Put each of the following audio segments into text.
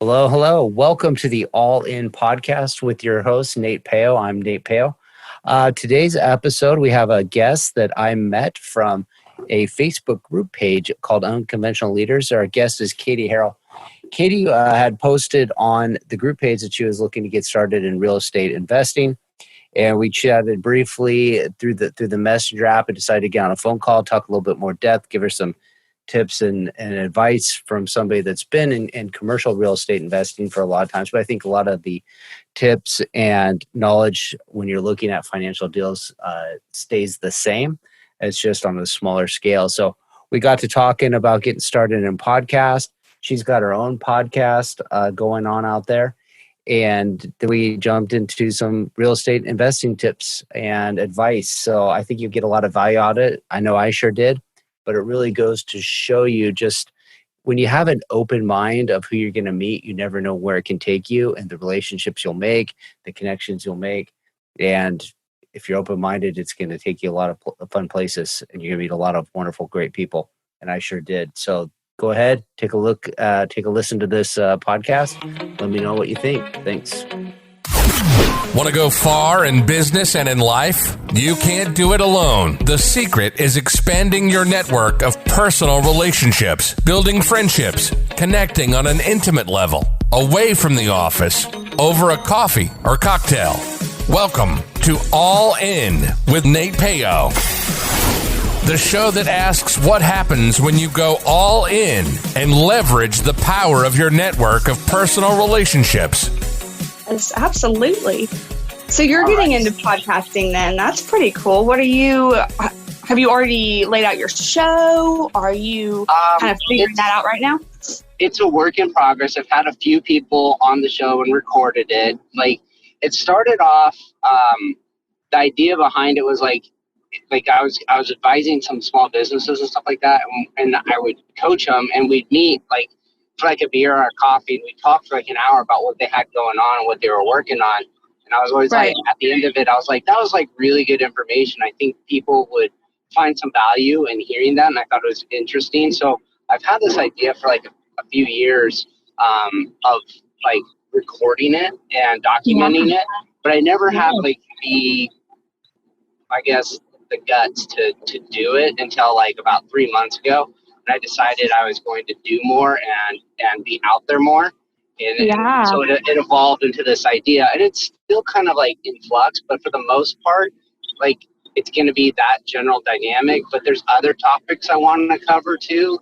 Hello, hello. Welcome to the AllIn podcast with your host, Nate Peo. I'm Nate Peo. Today's episode, we have a guest that I met from a Facebook group page called Unconventional Leaders. Our guest is Katie Herrel. Katie had posted on the group page that she was looking to get started in real estate investing. And we chatted briefly through the Messenger app and decided to get on a phone call, talk a little bit more depth, give her some tips and advice from somebody that's been in commercial real estate investing for a lot of times. But I think a lot of the tips and knowledge when you're looking at financial deals stays the same. It's just on a smaller scale. So we got to talking about getting started in podcast. She's got her own podcast going on out there. And then we jumped into some real estate investing tips and advice. So I think you get a lot of value out of it. I know I sure did. But it really goes to show you just when you have an open mind of who you're going to meet, you never know where it can take you and the relationships you'll make, the connections you'll make. And if you're open-minded, it's going to take you a lot of fun places and you're going to meet a lot of wonderful, great people. And I sure did. So go ahead, take a look, take a listen to this podcast. Let me know what you think. Thanks. Want to go far in business and in life? You can't do it alone. The secret is expanding your network of personal relationships, building friendships, connecting on an intimate level, away from the office, over a coffee or cocktail. Welcome to All In with Nate Peo, the show that asks what happens when you go all in and leverage the power of your network of personal relationships. Yes, absolutely. So you're getting into podcasting then. That's pretty cool. Have you already laid out your show? Are you kind of figuring that out right now? It's a work in progress. I've had a few people on the show and recorded it. Like, it started off, the idea behind it was like I was advising some small businesses and stuff like that. And I would coach them and we'd meet for a beer or a coffee, and we talked for an hour about what they had going on and what they were working on. And I was always at the end of it, I was like, that was really good information. I think people would find some value in hearing that, and I thought it was interesting. So I've had this idea for a few years of recording it and documenting it, but I never had the guts to do it until about 3 months ago. And I decided I was going to do more and be out there more. And so it evolved into this idea. And it's still kind of in flux, but for the most part, it's going to be that general dynamic. But there's other topics I want to cover too,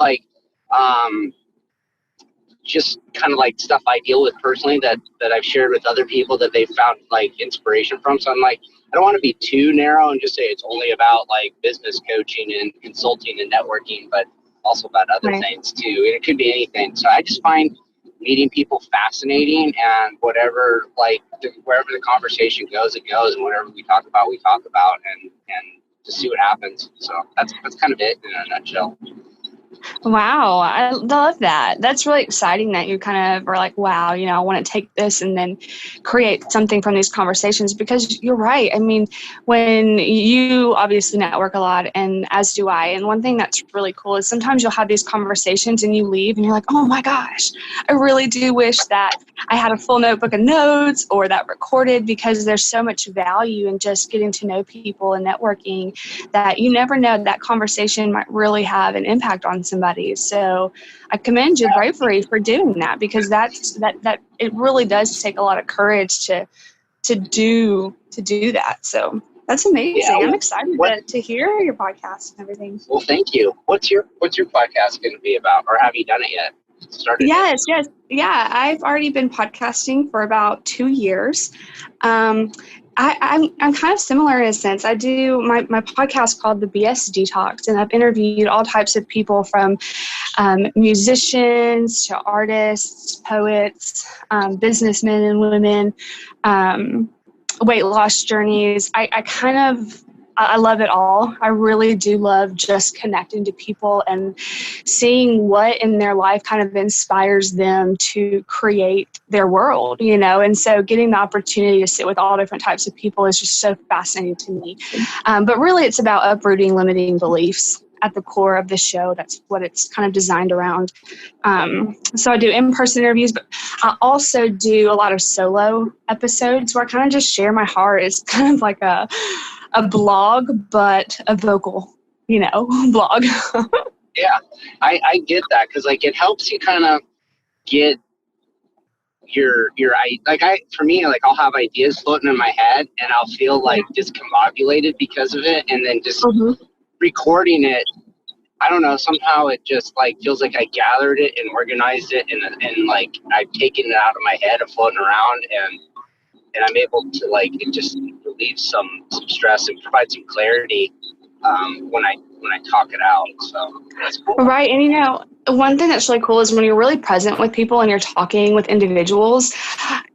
just kind of stuff I deal with personally that I've shared with other people that they found inspiration from. So I'm I don't want to be too narrow and just say it's only about business coaching and consulting and networking, but also about other things too. And it could be anything. So I just find meeting people fascinating, and wherever the conversation goes, it goes, and whatever we talk about, and just see what happens. So that's kind of it in a nutshell. Wow, I love that. That's really exciting that you kind of are wow, I want to take this and then create something from these conversations, because you're right. I mean, when you obviously network a lot, and as do I, and one thing that's really cool is sometimes you'll have these conversations and you leave and you're like, oh my gosh, I really do wish that I had a full notebook of notes or that recorded, because there's so much value in just getting to know people and networking that you never know that conversation might really have an impact on somebody. So I commend your bravery for doing that, because that it really does take a lot of courage to do that. So that's amazing. Yeah, I'm excited to hear your podcast and everything. Well, thank you. What's your podcast going to be about, or have you done it yet? Yes. Yeah, I've already been podcasting for about 2 years. I'm kind of similar in a sense. I do my podcast called The BS Detox, and I've interviewed all types of people from musicians to artists, poets, businessmen and women, weight loss journeys. I love it all. I really do love just connecting to people and seeing what in their life kind of inspires them to create their world, and so getting the opportunity to sit with all different types of people is just so fascinating to me. But really it's about uprooting limiting beliefs at the core of the show. That's what it's kind of designed around. So I do in-person interviews, but I also do a lot of solo episodes where I kind of just share my heart. It's kind of like a blog, but a vocal, blog. Yeah, I get that, because like it helps you kind of get for me, like I'll have ideas floating in my head and I'll feel like discombobulated because of it, and then just recording it, I don't know, somehow it just like feels like I gathered it and organized it, and like I've taken it out of my head and floating around, and I'm able to like, it just relieves some stress and provide some clarity when I talk it out. So that's cool. Right. And, one thing that's really cool is when you're really present with people and you're talking with individuals,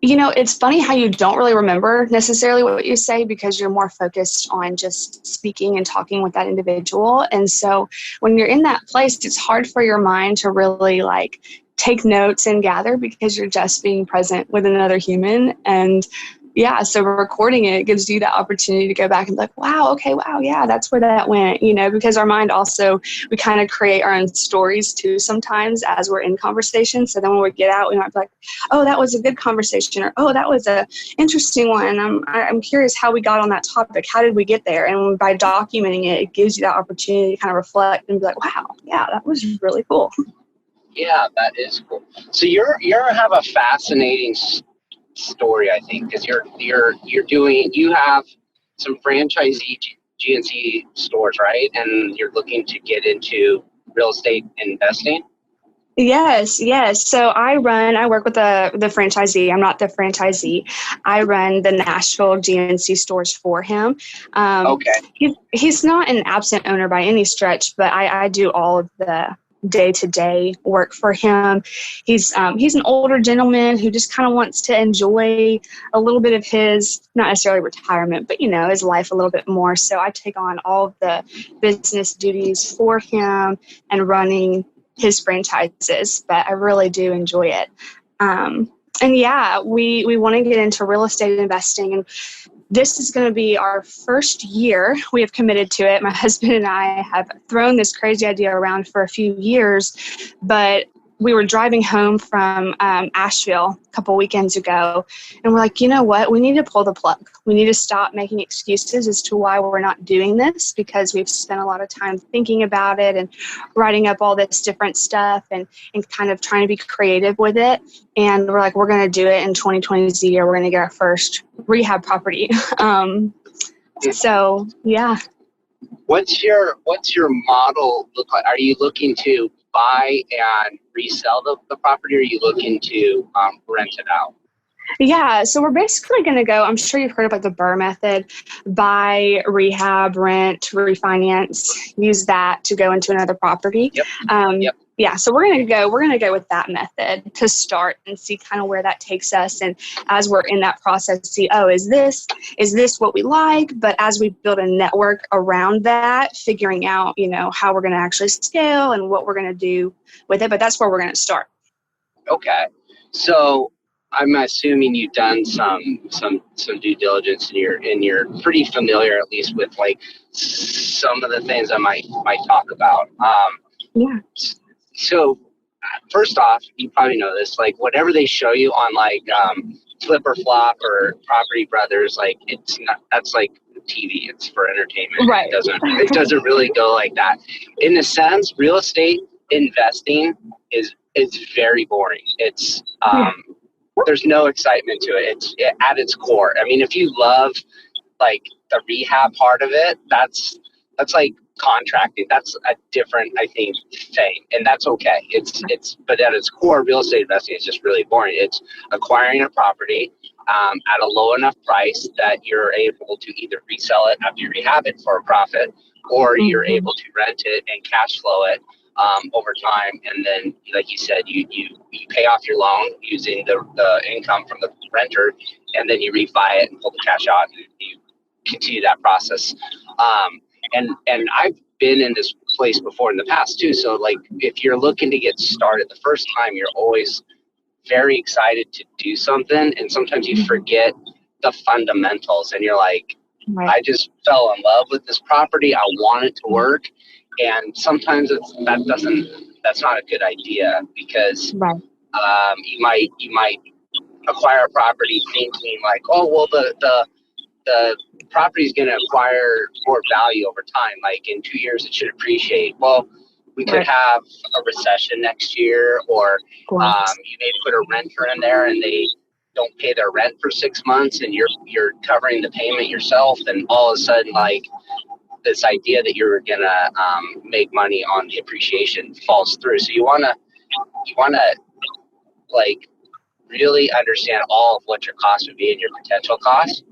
it's funny how you don't really remember necessarily what you say because you're more focused on just speaking and talking with that individual. And so when you're in that place, it's hard for your mind to really like take notes and gather because you're just being present with another human. And yeah, so recording it gives you the opportunity to go back and be like, wow, yeah, that's where that went, because our mind also, we kind of create our own stories too sometimes as we're in conversation. So then when we get out, we might be like, oh, that was a good conversation, or oh, that was a interesting one. I'm curious how we got on that topic. How did we get there? And by documenting it, it gives you that opportunity to kind of reflect and be like, wow, yeah, that was really cool. Yeah, that is cool. So you have a fascinating story, I think, because you have some franchisee GNC stores, right? And you're looking to get into real estate investing. Yes. So I work with the franchisee. I'm not the franchisee. I run the Nashville GNC stores for him. Okay. He's not an absent owner by any stretch, but I do all of the day-to-day work for him. He's an older gentleman who just kind of wants to enjoy a little bit of his, not necessarily retirement, but his life a little bit more. So I take on all of the business duties for him and running his franchises, but I really do enjoy it. And yeah, we want to get into real estate investing, and this is going to be our first year we have committed to it. My husband and I have thrown this crazy idea around for a few years, but we were driving home from Asheville a couple weekends ago, and we're like, you know what? We need to pull the plug. We need to stop making excuses as to why we're not doing this, because we've spent a lot of time thinking about it and writing up all this different stuff and kind of trying to be creative with it. And we're like, we're going to do it in 2020 is the year we're going to get our first rehab property. So, yeah. What's your model look like? Are you looking to buy and resell the property, or are you looking to rent it out? Yeah, so we're basically going to go, I'm sure you've heard of like the BRRRR method, buy, rehab, rent, refinance, use that to go into another property. Yep. Yeah, so we're going to go with that method to start and see kind of where that takes us. And as we're in that process, see, oh, is this what we like? But as we build a network around that, figuring out, how we're going to actually scale and what we're going to do with it. But that's where we're going to start. Okay. So I'm assuming you've done some due diligence, and you're pretty familiar, at least, with like some of the things I might talk about. Yeah. So first off, you probably know this, like whatever they show you on like Flip or Flop or Property Brothers, like that's like TV. It's for entertainment. Right. It doesn't really go like that. In a sense, real estate investing is very boring. It's there's no excitement to it. It's at its core. I mean, if you love like the rehab part of it, that's like contracting. That's a different, I think, thing, and that's okay. But at its core, real estate investing is just really boring. It's acquiring a property at a low enough price that you're able to either resell it after you rehab it for a profit, or you're able to rent it and cash flow it over time. And then, like you said, you pay off your loan using the income from the renter, and then you refi it and pull the cash out, and you continue that process. And I've been in this place before in the past too. So like, if you're looking to get started the first time, you're always very excited to do something. And sometimes you forget the fundamentals, and you're like, right. I just fell in love with this property. I want it to work. And sometimes that's not a good idea, because You might acquire a property thinking like, oh, well, the property is going to acquire more value over time. Like in 2 years, it should appreciate. Well, we could have a recession next year, or you may put a renter in there and they don't pay their rent for 6 months, and you're covering the payment yourself, and all of a sudden, like, this idea that you're gonna make money on the appreciation falls through. So you wanna like really understand all of what your costs would be and your potential costs.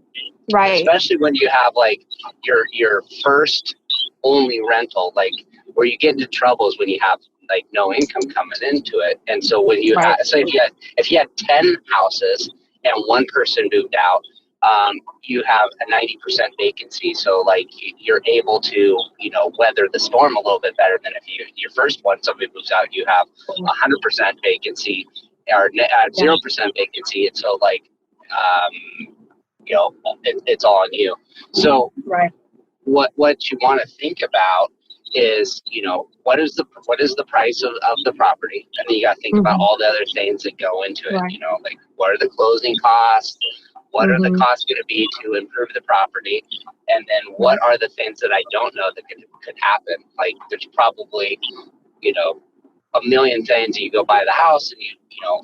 Right. Especially when you have like your first only rental, like where you get into trouble is when you have like no income coming into it. And so when you have, so if you had 10 houses and one person moved out, you have a 90% vacancy. So like you're able to, weather the storm a little bit better than if your first one, somebody moves out, you have 100% vacancy or 0% vacancy. And so like, it's all on you. So what you want to think about is, what is the price of the property? And then you got to think about all the other things that go into it. Like what are the closing costs? What are the costs going to be to improve the property? And then what are the things that I don't know that could happen? Like there's probably, a million things. You go buy the house and you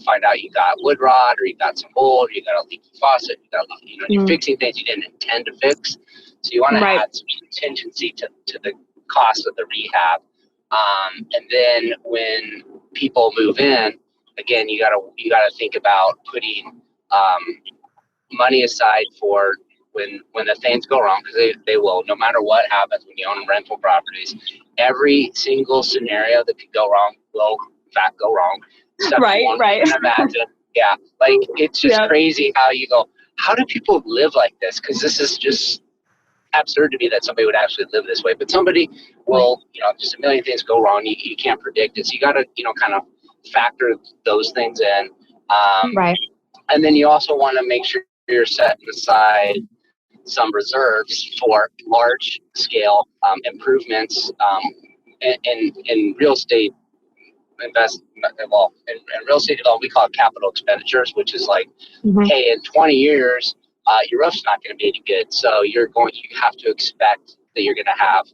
find out you got wood rot, or you got some mold, or you got a leaky faucet, you're fixing things you didn't intend to fix. So you want to add some contingency to the cost of the rehab. And then when people move in, again, you gotta think about putting money aside for when the things go wrong, because they will, no matter what happens when you own rental properties. Every single scenario that could go wrong will, in fact, go wrong. Right. Imagine. Yeah, like it's just crazy how you go, how do people live like this? Because this is just absurd to me that somebody would actually live this way. But somebody will, just a million things go wrong. You can't predict it. So you got to, kind of factor those things in. And then you also want to make sure you're setting aside some reserves for large scale improvements in real estate in real estate development. We call it capital expenditures, which is like, hey, in 20 years, your roof's not going to be any good. So you have to expect that you're going to have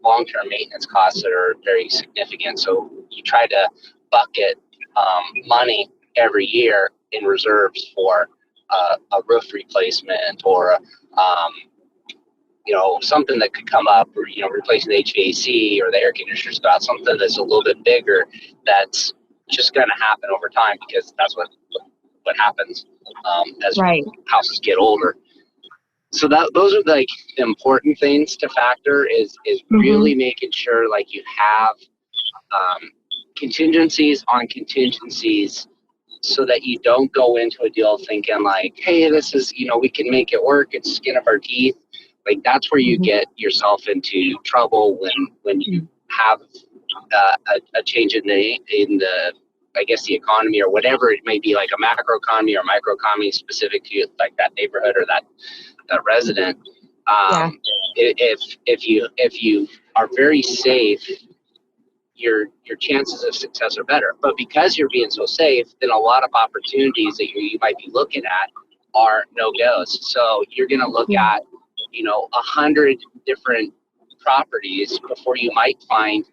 long-term maintenance costs that are very significant. So you try to bucket money every year in reserves for a roof replacement, or something that could come up, or replacing the HVAC or the air conditioners, about something that's a little bit bigger, that's just going to happen over time, because that's what happens as houses get older. So those are like the important things to factor, is really making sure like you have contingencies on contingencies, so that you don't go into a deal thinking like, hey, this is, we can make it work, it's skin of our teeth. Like that's where you get yourself into trouble when you have a change in the I guess the economy, or whatever it may be, like a macro economy or micro economy specific to like that neighborhood or that resident. If you are very safe, your chances of success are better. But because you're being so safe, then a lot of opportunities that you might be looking at are no-goes. So you're going to look at 100 different properties before you might find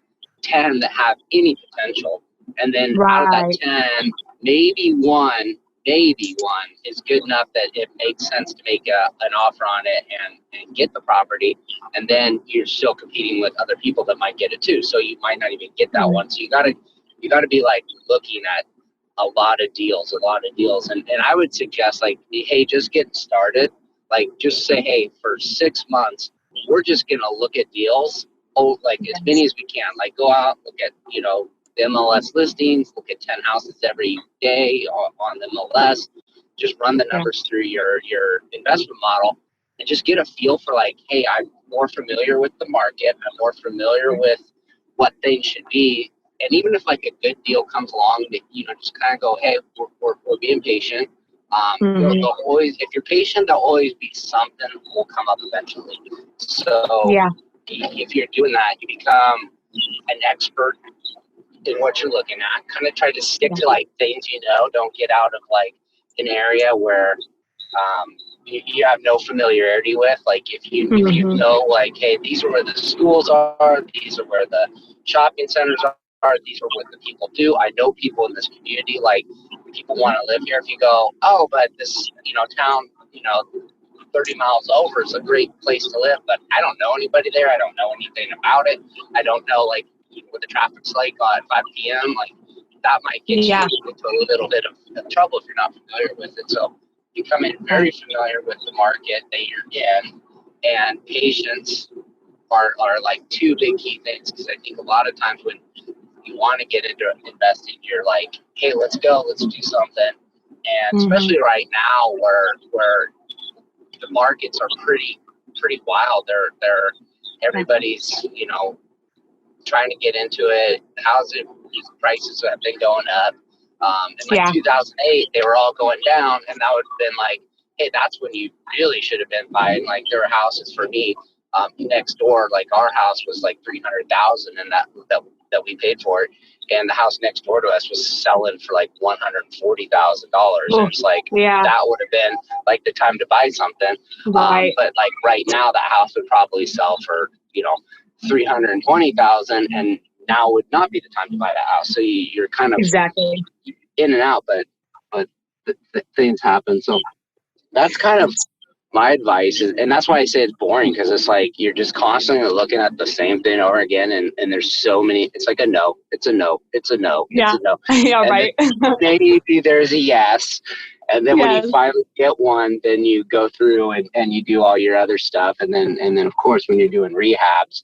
10 that have any potential. And then out of that 10, maybe one is good enough that it makes sense to make an offer on it and get the property. And then you're still competing with other people that might get it too. So you might not even get that one. So you gotta be like looking at a lot of deals. And I would suggest like, hey, just getting started. Like just say, hey, for 6 months, we're just gonna look at deals, like as many as we can. Like go out, look at, the MLS listings, look at 10 houses every day on the MLS, just run the numbers through your investment model, and just get a feel for like, hey, I'm more familiar with the market, I'm more familiar with what things should be. And even if like a good deal comes along, that just kind of go, hey, we're being patient. There'll always, if you're patient, there'll always be something that will come up eventually. So if you're doing that, you become an expert in what you're looking at. Kind of try to stick to like things you know. Don't get out of like an area where you have no familiarity with. Like if you know, like, hey, these are where the schools are, these are where the shopping centers are, these are what the people do. I know people in this community, like people want to live here. If you go, oh, but this, town, 30 miles over is a great place to live, but I don't know anybody there. I don't know anything about it. I don't know, like, what the traffic's like at 5 p.m. Like, that might get you into a little bit of trouble if you're not familiar with it. So you come in very familiar with the market that you're in, and patience are like two big key things, because I think a lot of times when you want to get into investing, you're like, hey, let's go, let's do something. And especially right now where the markets are pretty wild. They're everybody's, trying to get into it. Housing prices have been going up. In 2008, they were all going down, and that would have been like, hey, that's when you really should have been buying. Like, there were houses for me next door. Like, our house was like $300,000, and that we paid for it, and the house next door to us was selling for like $140,000. And it's like, that would have been like the time to buy something. Right. But like right now, that house would probably sell for $320,000, and now would not be the time to buy that house. So you're kind of in and out, but things happen. So that's kind of my advice, and that's why I say it's boring, because it's like you're just constantly looking at the same thing over again, and there's so many. It's like a no, it's a no, it's a no, it's a no. Yeah, and right. Maybe there's a yes, and then when you finally get one, then you go through and you do all your other stuff, and then of course when you're doing rehabs,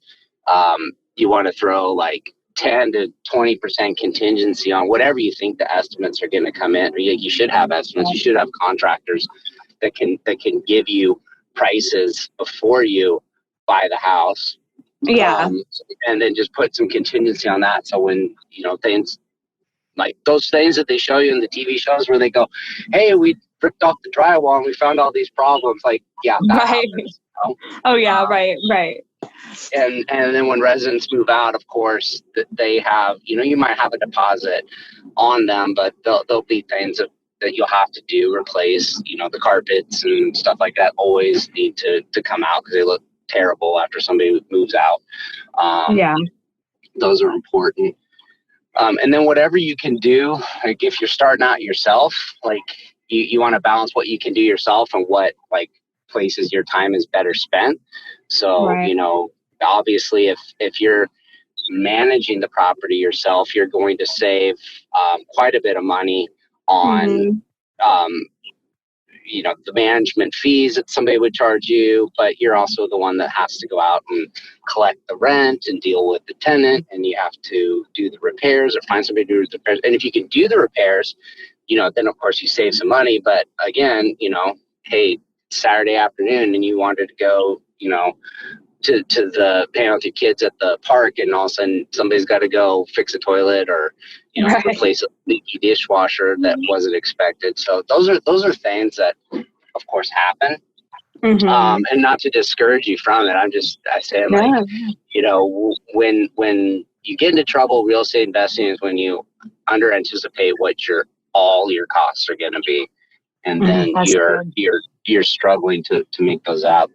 you want to throw like 10 to 20% contingency on whatever you think the estimates are going to come in. Or you should have estimates. You should have contractors that can give you prices before you buy the house. And then just put some contingency on that. So when, things like those things that they show you in the TV shows where they go, hey, we ripped off the drywall and we found all these problems. Like, that happens, Oh yeah, right. And then when residents move out, of course, they have, you might have a deposit on them, but there'll be things that you'll have to do, replace, the carpets and stuff like that always need to come out because they look terrible after somebody moves out. Those are important. And then whatever you can do, like if you're starting out yourself, like you want to balance what you can do yourself and what like places your time is better spent. So, obviously if you're managing the property yourself, you're going to save quite a bit of money on the management fees that somebody would charge you, but you're also the one that has to go out and collect the rent and deal with the tenant, and you have to do the repairs or find somebody to do the repairs. And if you can do the repairs, then of course you save some money. But again, hey, Saturday afternoon and you wanted to go, to the hang out with your kids at the park, and all of a sudden somebody's got to go fix a toilet or replace a leaky dishwasher that wasn't expected. So those are things that of course happen. And not to discourage you from it, I say like, when you get into trouble, real estate investing is when you under anticipate what all your costs are going to be, and then you're struggling to make those out.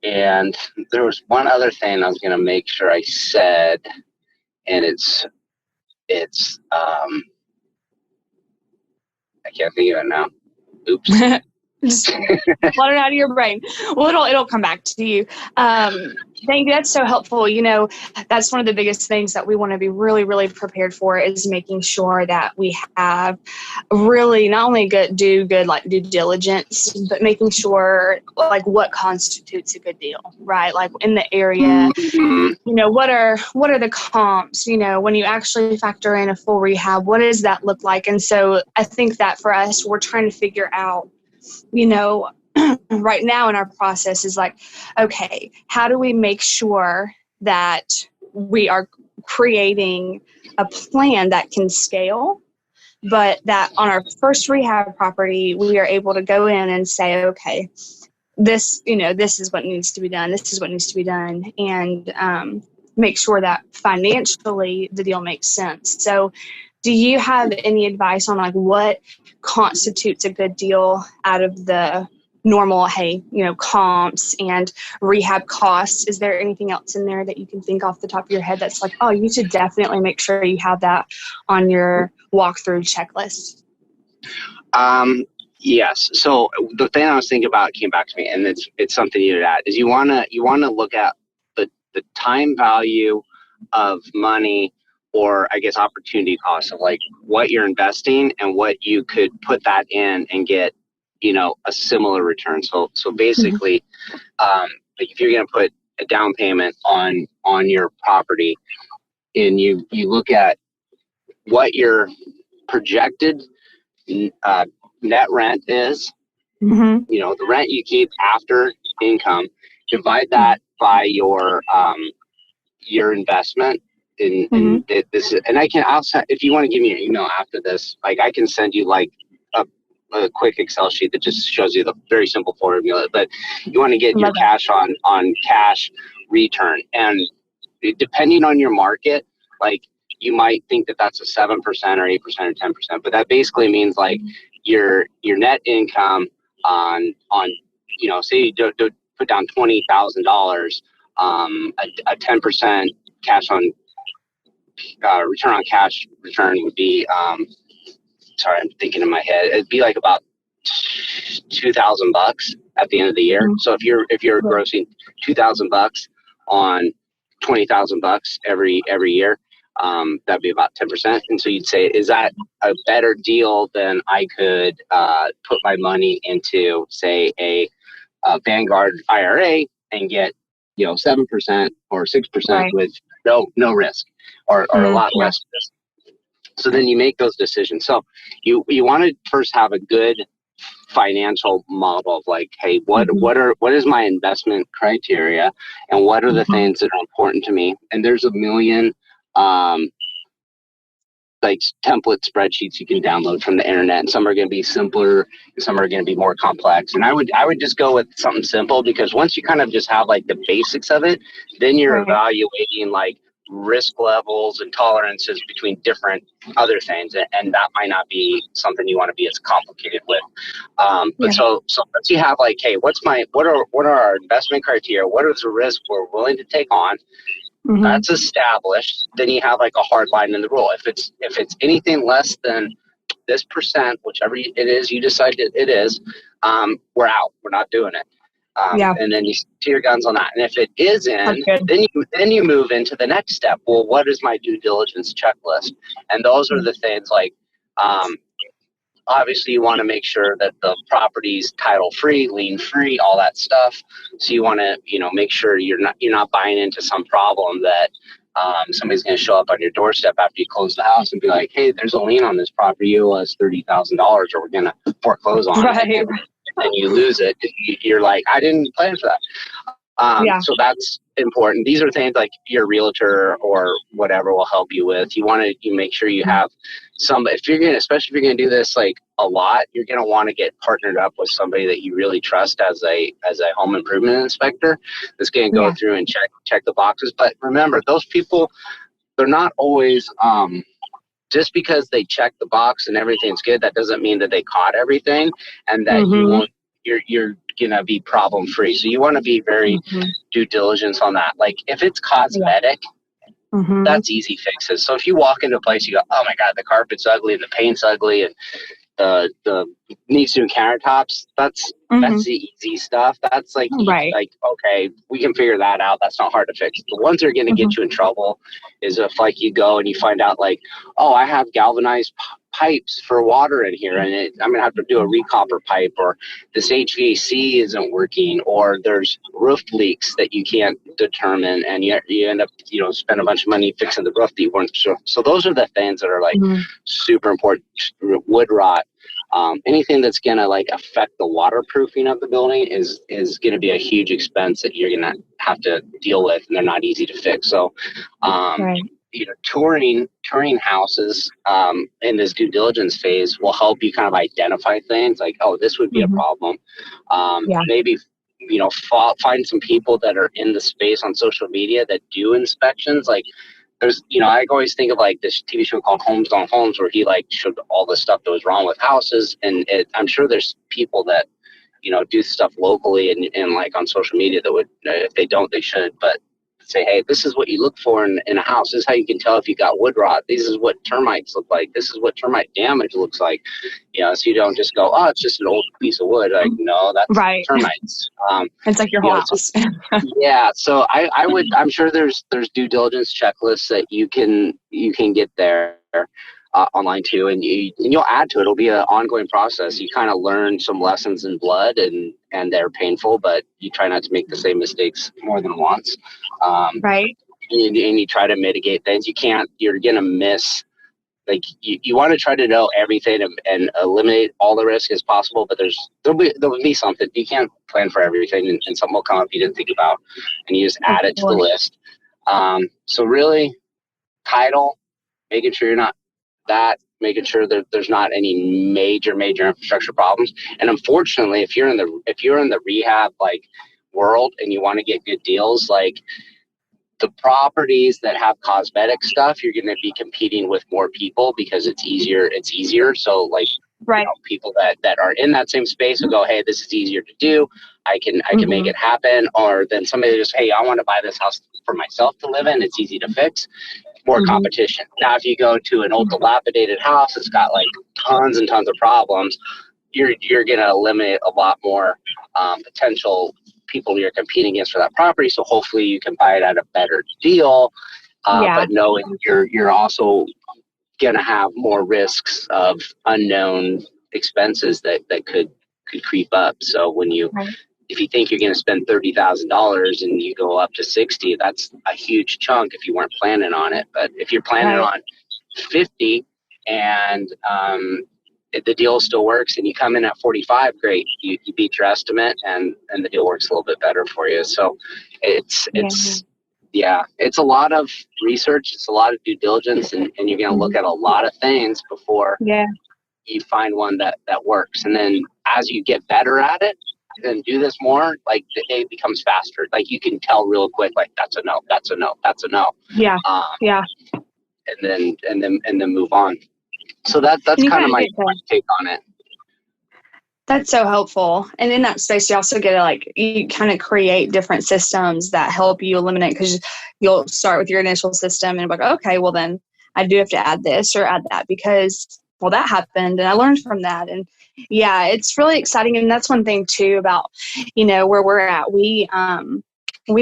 And there was one other thing I was going to make sure I said, and it's I can't think of it now. Oops. Just let it out of your brain. Well, it'll come back to you. Thank you. That's so helpful. That's one of the biggest things that we want to be really, really prepared for is making sure that we have really not only due diligence, but making sure like what constitutes a good deal, right? Like in the area, what are the comps? When you actually factor in a full rehab, what does that look like? And so I think that for us, we're trying to figure out, right now in our process is like, okay, how do we make sure that we are creating a plan that can scale, but that on our first rehab property, we are able to go in and say, okay, this is what needs to be done. This is what needs to be done. And, make sure that financially the deal makes sense. So do you have any advice on like what constitutes a good deal out of the normal, hey, comps and rehab costs? Is there anything else in there that you can think off the top of your head that's like, oh, you should definitely make sure you have that on your walkthrough checklist? Yes. So the thing I was thinking about came back to me, and it's something you add is you wanna look at the time value of money, or I guess opportunity cost of like what you're investing and what you could put that in and get, a similar return. So basically, like if you're going to put a down payment on your property, and you look at what your projected net rent is, the rent you keep after income, divide that by your investment in this. And I'll send, if you want to give me an email after this, like I can send you like a quick Excel sheet that just shows you the very simple formula. But you want to get your cash on cash return, and depending on your market, like you might think that that's a 7% or 8% or 10%, but that basically means like your net income on say you do put down $20,000, a 10% cash on return on cash return would be sorry, I'm thinking in my head, it'd be like about $2,000 at the end of the year. So if you're grossing $2,000 on $20,000 every year, that'd be about 10%. And so you'd say, is that a better deal than I could put my money into, say, a Vanguard IRA and get 7% or 6% with no risk, or a lot less risk? So then you make those decisions. So you want to first have a good financial model of like, hey, what is my investment criteria, and what are the things that are important to me? And there's a million like template spreadsheets you can download from the internet, and some are going to be simpler and some are going to be more complex. And I would just go with something simple, because once you kind of just have like the basics of it, then you're evaluating like risk levels and tolerances between different other things, and that might not be something you want to be as complicated with. But so once you have like, hey, what are our investment criteria? What are the risks we're willing to take on? That's established. Then you have like a hard line in the rule. If it's anything less than this percent, whichever it is you decide it is, we're out. We're not doing it. And then you stick to your guns on that. And if it isn't, then you move into the next step. Well, what is my due diligence checklist? And those are the things like, obviously you want to make sure that the property's title free, lien free, all that stuff. So you want to, make sure you're not buying into some problem that somebody's going to show up on your doorstep after you close the house and be like, hey, there's a lien on this property. You owe us $30,000, or we're going to foreclose on it. And you lose it. You're like, I didn't plan for that. So that's important. These are things like your realtor or whatever will help you with. You make sure you have somebody, especially if you're going to do this like a lot, you're going to want to get partnered up with somebody that you really trust as a home improvement inspector that's going to go through and check the boxes. But remember, those people, they're not always, just because they check the box and everything's good, that doesn't mean that they caught everything and that you're gonna be problem free. So you want to be very due diligence on that. Like if it's cosmetic, that's easy fixes. So if you walk into a place, you go, oh my God, the carpet's ugly and the paint's ugly and the needs new countertops, that's the easy stuff. That's like, like, okay, we can figure that out. That's not hard to fix. The ones that are going to get you in trouble is if like you go and you find out like, oh, I have galvanized pipes for water in here, and I'm going to have to do a recopper pipe, or this HVAC isn't working, or there's roof leaks that you can't determine, and you end up, spend a bunch of money fixing the roof that you weren't sure. So those are the things that are like super important. Wood rot, anything that's going to like affect the waterproofing of the building is going to be a huge expense that you're going to have to deal with, and they're not easy to fix. So, touring houses in this due diligence phase will help you kind of identify things like, oh, this would be a problem. Maybe find some people that are in the space on social media that do inspections. Like there's, I always think of like this TV show called Homes on Homes, where he like showed all the stuff that was wrong with houses. And I'm sure there's people that, do stuff locally and like on social media that would, if they don't, they should, but say, hey, this is what you look for in a house. This is how you can tell if you got wood rot. This is what termites look like. This is what termite damage looks like. So you don't just go, oh, it's just an old piece of wood. Like, no, that's right. Termites. It's like your whole house. Yeah. So I'm sure there's due diligence checklists that you can get there online too, and you'll add to it. It'll be an ongoing process. You kind of learn some lessons in blood, and they're painful, but you try not to make the same mistakes more than once. Right. And you try to mitigate things. You're gonna miss. Like you want to try to know everything and eliminate all the risk as possible, but there'll be something. You can't plan for everything, and something will come up you didn't think about, and you just add it to the list. So really, title, making sure making sure that there's not any major infrastructure problems. And unfortunately, if you're in the rehab like world and you want to get good deals, like the properties that have cosmetic stuff, you're going to be competing with more people because it's easier. So like, right. People that are in that same space will go, hey, this is easier to do. I can make it happen. Or then somebody just, hey, I want to buy this house for myself to live in. It's easy to fix. More competition. Now, if you go to an old dilapidated house, it's got like tons and tons of problems. You're going to eliminate a lot more potential people you're competing against for that property. So hopefully you can buy it at a better deal. But knowing you're also going to have more risks of unknown expenses that could creep up. So when if you think you're going to spend $30,000 and you go up to 60, that's a huge chunk if you weren't planning on it. But if you're planning on 50 and the deal still works and you come in at 45, great. You beat your estimate and the deal works a little bit better for you. So it's a lot of research. It's a lot of due diligence, and you're going to look at a lot of things before you find one that works. And then as you get better at it and do this more, like it becomes faster. Like you can tell real quick, like that's a no, that's a no, that's a no. Yeah. And then move on. So that's kind of my take on it. That's so helpful. And in that space, you also get you kind of create different systems that help you eliminate, because you'll start with your initial system and like, okay, well then I do have to add this or add that because, well, that happened and I learned from that. And yeah, it's really exciting. And that's one thing too about, where we're at. We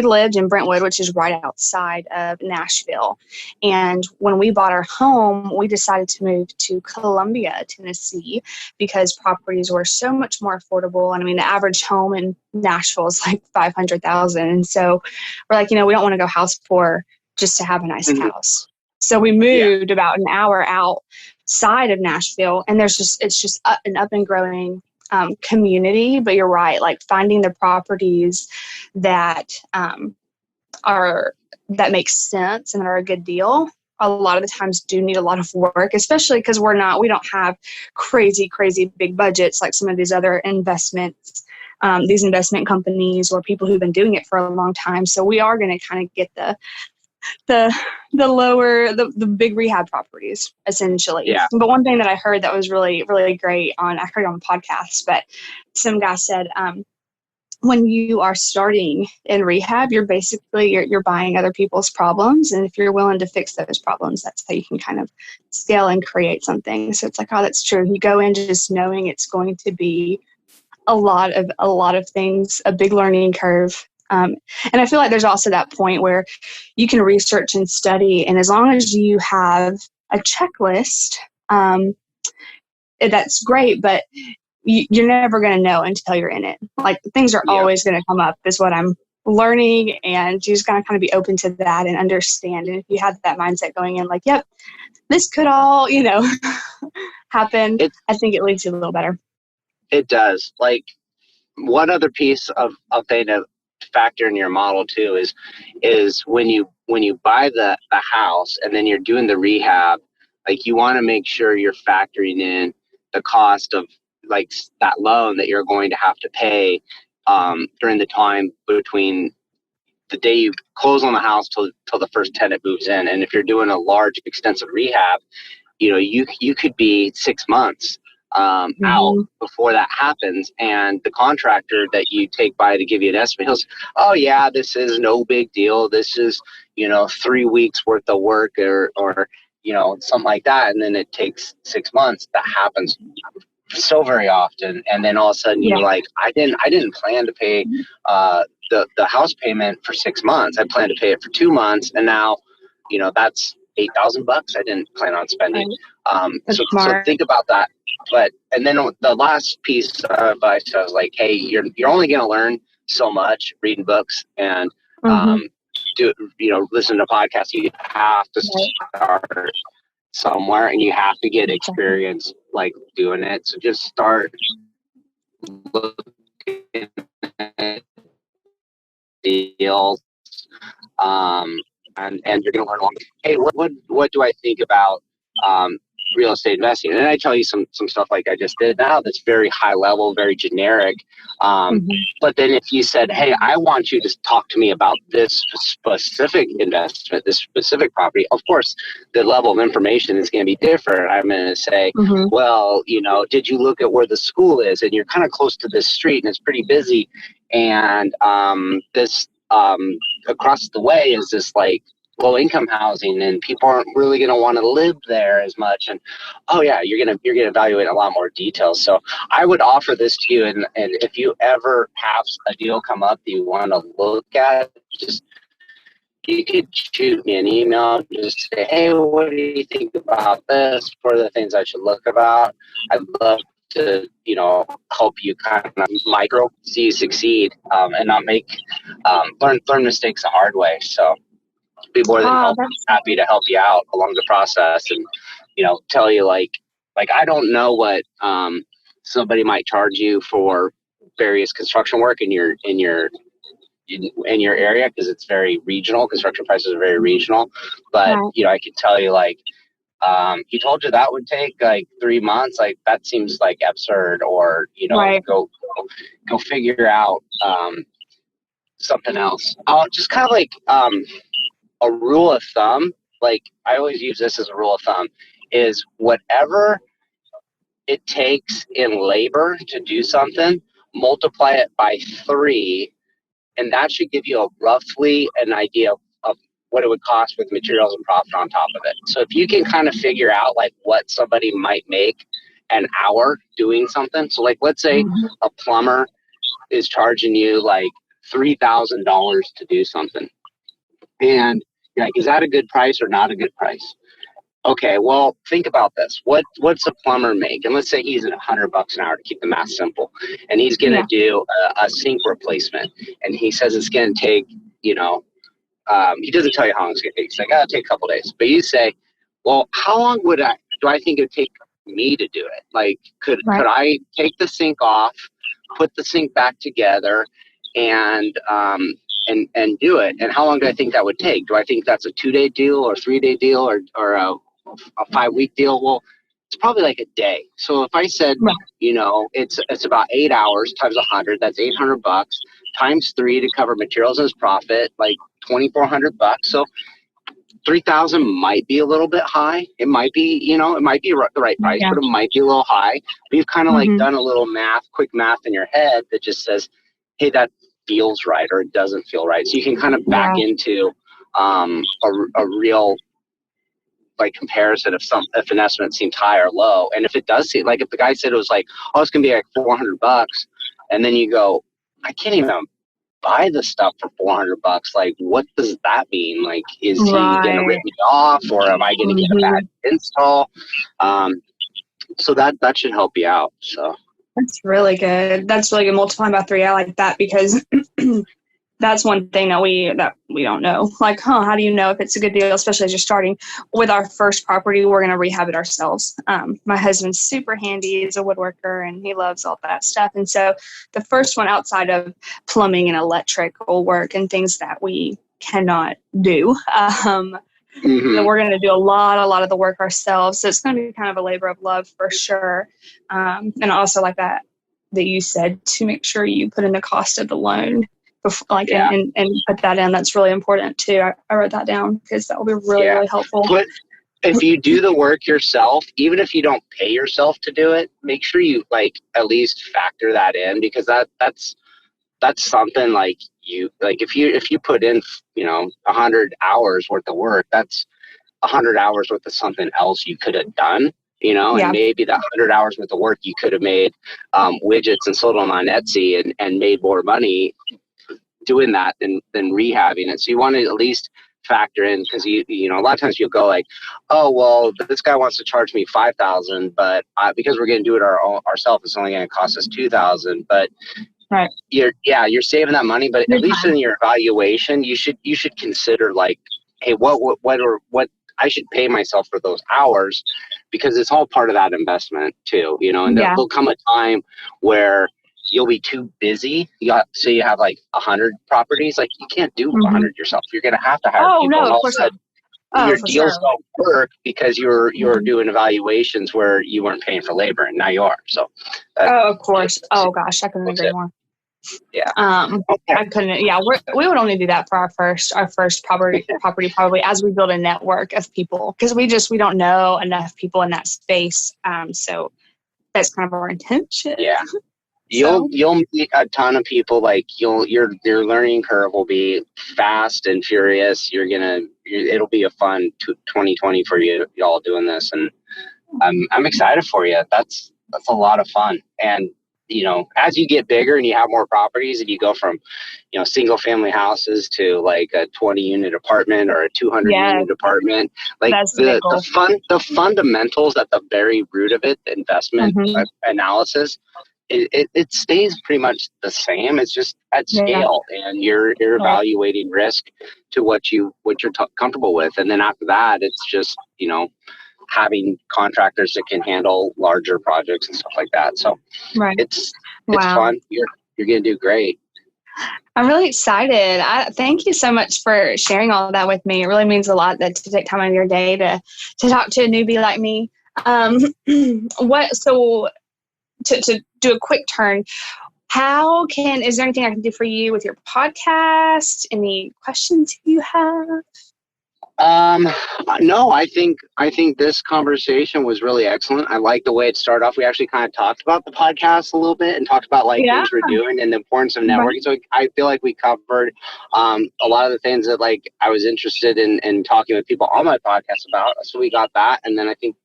lived in Brentwood, which is right outside of Nashville. And when we bought our home, we decided to move to Columbia, Tennessee, because properties were so much more affordable. And I mean, the average home in Nashville is like $500,000. And so we're like, we don't want to go house poor just to have a nice house. So we moved about an hour outside of Nashville, and it's just an up and growing community. But you're right, like finding the properties that make sense and are a good deal a lot of the times do need a lot of work, especially because we don't have crazy big budgets like some of these other investments, these investment companies or people who've been doing it for a long time. So we are going to kind of get the big rehab properties essentially. Yeah. But one thing that I heard that was really, really great I heard on podcasts, but some guy said, when you are starting in rehab, you're basically, you're buying other people's problems. And if you're willing to fix those problems, that's how you can kind of scale and create something. So it's like, oh, that's true. You go in just knowing it's going to be a lot of things, a big learning curve. And I feel like there's also that point where you can research and study, and as long as you have a checklist, that's great, but you're never going to know until you're in it. Like things are always going to come up is what I'm learning, and you just got to kind of be open to that and understand. And if you have that mindset going in, like, yep, this could all, happen, I think it leads you a little better. It does. Like one other piece of thing to factor in your model too is when you buy the house and then you're doing the rehab, like you want to make sure you're factoring in the cost of like that loan that you're going to have to pay during the time between the day you close on the house till the first tenant moves in. And if you're doing a large, extensive rehab, you could be 6 months out before that happens. And the contractor that you take by to give you an estimate, he'll say, oh yeah, this is no big deal. This is, 3 weeks worth of work or something like that. And then it takes 6 months. That happens so very often. And then all of a sudden you're like, I didn't plan to pay the house payment for 6 months. I planned to pay it for 2 months. And now, that's $8,000 I didn't plan on spending. So think about that. And then the last piece of advice, I was like, hey, you're only going to learn so much reading books and listen to podcasts. You have to start somewhere, and you have to get experience like doing it. So just start looking at deals, and you're going to learn along. Hey, what do I think about real estate investing? And I tell you some stuff like I just did now that's very high level, very generic. But then if you said, hey, I want you to talk to me about this specific investment, this specific property, of course, the level of information is going to be different. I'm going to say, well, did you look at where the school is? And you're kind of close to this street and it's pretty busy. And this across the way is this like low income housing, and people aren't really going to want to live there as much. And you're going to evaluate a lot more details. So I would offer this to you, and if you ever have a deal come up that you want to look at, you could shoot me an email, just say, hey, what do you think about this? What are the things I should look about? I'd love to help you kind of micro see you succeed, and not make learn mistakes the hard way. So be more than happy to help you out along the process, and tell you like I don't know what somebody might charge you for various construction work in your area, because it's very regional. Construction prices are very regional, but I could tell you like he told you that would take like 3 months. Like that seems like absurd, or go figure out something else. Just kind of like a rule of thumb, like I always use this as a rule of thumb, is whatever it takes in labor to do something, multiply it by 3, and that should give you roughly an idea of what it would cost with materials and profit on top of it. So if you can kind of figure out like what somebody might make an hour doing something, so like let's say a plumber is charging you like $3,000 to do something. And you're like, is that a good price or not a good price? Okay, well, think about this. What's a plumber make? And let's say he's at $100 an hour to keep the math simple. And he's going to do a sink replacement. And he says it's going to take, he doesn't tell you how long it's going to take. He's like, it'll take a couple days. But you say, well, how long do I think it would take me to do it? Like, could I take the sink off, put the sink back together, and do it? And how long do I think that would take? Do I think that's a 2-day deal or 3-day deal or a 5-week deal? Well, it's probably like a day. So if I said, it's about 8 hours times 100, that's $800 times 3 to cover materials as profit, like $2,400. So 3,000 might be a little bit high. It might be, it might be the right price, but it might be a little high. But you've kind of like done a little quick math in your head that just says, hey, that feels right, or it doesn't feel right. So you can kind of back into a real like comparison if an estimate seems high or low. And if it does seem like, if the guy said it was like, it's gonna be like $400, and then you go, I can't even buy the stuff for $400. Like, what does that mean? Like, is he gonna rip me off, or am I gonna get a bad install? So that should help you out. So that's really good. That's really good. Multiplying by 3, I like that, because that's one thing that we don't know. Like, how do you know if it's a good deal, especially as you're starting? With our first property, we're going to rehab it ourselves. My husband's super handy. He's a woodworker, and he loves all that stuff. And so the first one, outside of plumbing and electrical work and things that we cannot do, so we're going to do a lot of the work ourselves. So it's going to be kind of a labor of love for sure. And also like that that you said to make sure you put in the cost of the loan before, and put that in. That's really important too. I wrote that down because that will be really, really helpful. If you do the work yourself, even if you don't pay yourself to do it, make sure you at least factor that in, because that's something if you put in 100 hours worth of work, that's 100 hours worth of something else you could have done, and maybe that 100 hours worth of work you could have made widgets and sold them on Etsy and made more money doing that than rehabbing it. So you want to at least factor in, because a lot of times you'll go like, oh well, this guy wants to charge me $5,000, but because we're going to do it ourselves, it's only going to cost us $2,000. But right, you're saving that money. But at least in your evaluation, you should consider hey, what I should pay myself for those hours, because it's all part of that investment too. And there'll come a time where you'll be too busy. So you have 100 properties. You can't do 100 yourself. You're going to have to hire people. No, of course not. Your deals don't work because you're doing evaluations where you weren't paying for labor, and now you are. So. Of course. Oh gosh, I couldn't agree more. Yeah. Okay. I couldn't. Yeah, we would only do that for our first property probably as we build a network of people, because we don't know enough people in that space. So that's kind of our intention. Yeah. You'll meet a ton of people. Your learning curve will be fast and furious. It'll be a fun 2020 for y'all doing this, and I'm excited for you. That's a lot of fun. And as you get bigger and you have more properties, and you go from single family houses to a 20 unit apartment or a 200 unit apartment, the fundamentals at the very root of it, the investment analysis, it stays pretty much the same. It's just at scale, and you're evaluating risk to what you're comfortable with. And then after that, it's just, having contractors that can handle larger projects and stuff like that. So it's fun. You're going to do great. I'm really excited. Thank you so much for sharing all of that with me. It really means a lot to take time out of your day to talk to a newbie like me. To do a quick turn, is there anything I can do for you with your podcast? Any questions you have? No, I think this conversation was really excellent. I like the way it started off. We actually kind of talked about the podcast a little bit and talked about things we're doing and the importance of networking. So I feel like we covered a lot of the things that I was interested in talking with people on my podcast about. So we got that, and then I think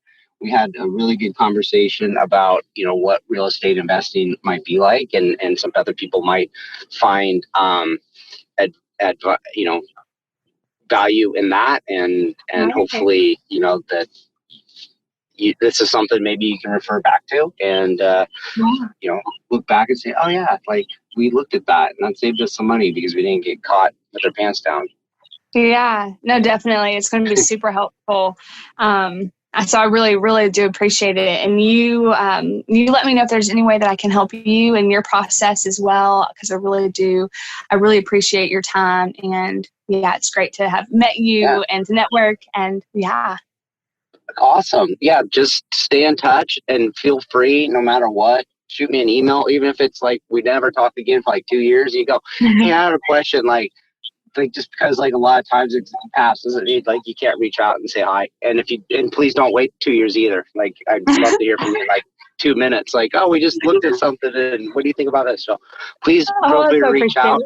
we had a really good conversation about what real estate investing might be like, and some other people might find value in that, and hopefully that this is something maybe you can refer back to, and look back and say, oh yeah, we looked at that, and that saved us some money because we didn't get caught with our pants down. Yeah, no, definitely, it's going to be super helpful. So I really, really do appreciate it. And you let me know if there's any way that I can help you in your process as well, because I really do. I really appreciate your time. And it's great to have met you and to network. And Awesome. Yeah, just stay in touch and feel free, no matter what. Shoot me an email, even if it's we never talked again for 2 years. You go, hey, I had a question, just because a lot of times it's past doesn't mean you can't reach out and say hi. And please don't wait 2 years either. I'd love to hear from you in 2 minutes. Oh, we just looked at something, and what do you think about this? So please feel free to reach out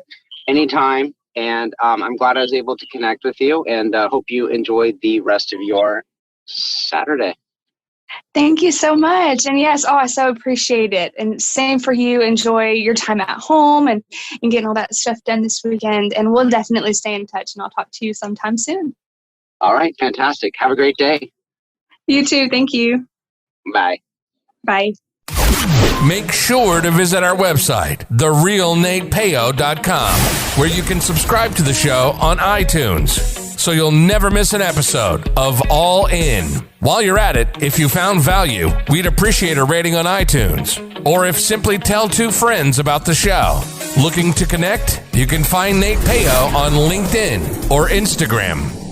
anytime. And I'm glad I was able to connect with you, and hope you enjoy the rest of your Saturday. Thank you so much. And yes, I so appreciate it. And same for you. Enjoy your time at home and getting all that stuff done this weekend. And we'll definitely stay in touch, and I'll talk to you sometime soon. All right. Fantastic. Have a great day. You too. Thank you. Bye. Bye. Make sure to visit our website, therealnatepeo.com, where you can subscribe to the show on iTunes, so you'll never miss an episode of AllIn. While you're at it, if you found value, we'd appreciate a rating on iTunes, or if simply tell 2 friends about the show. Looking to connect? You can find Nate Peo on LinkedIn or Instagram.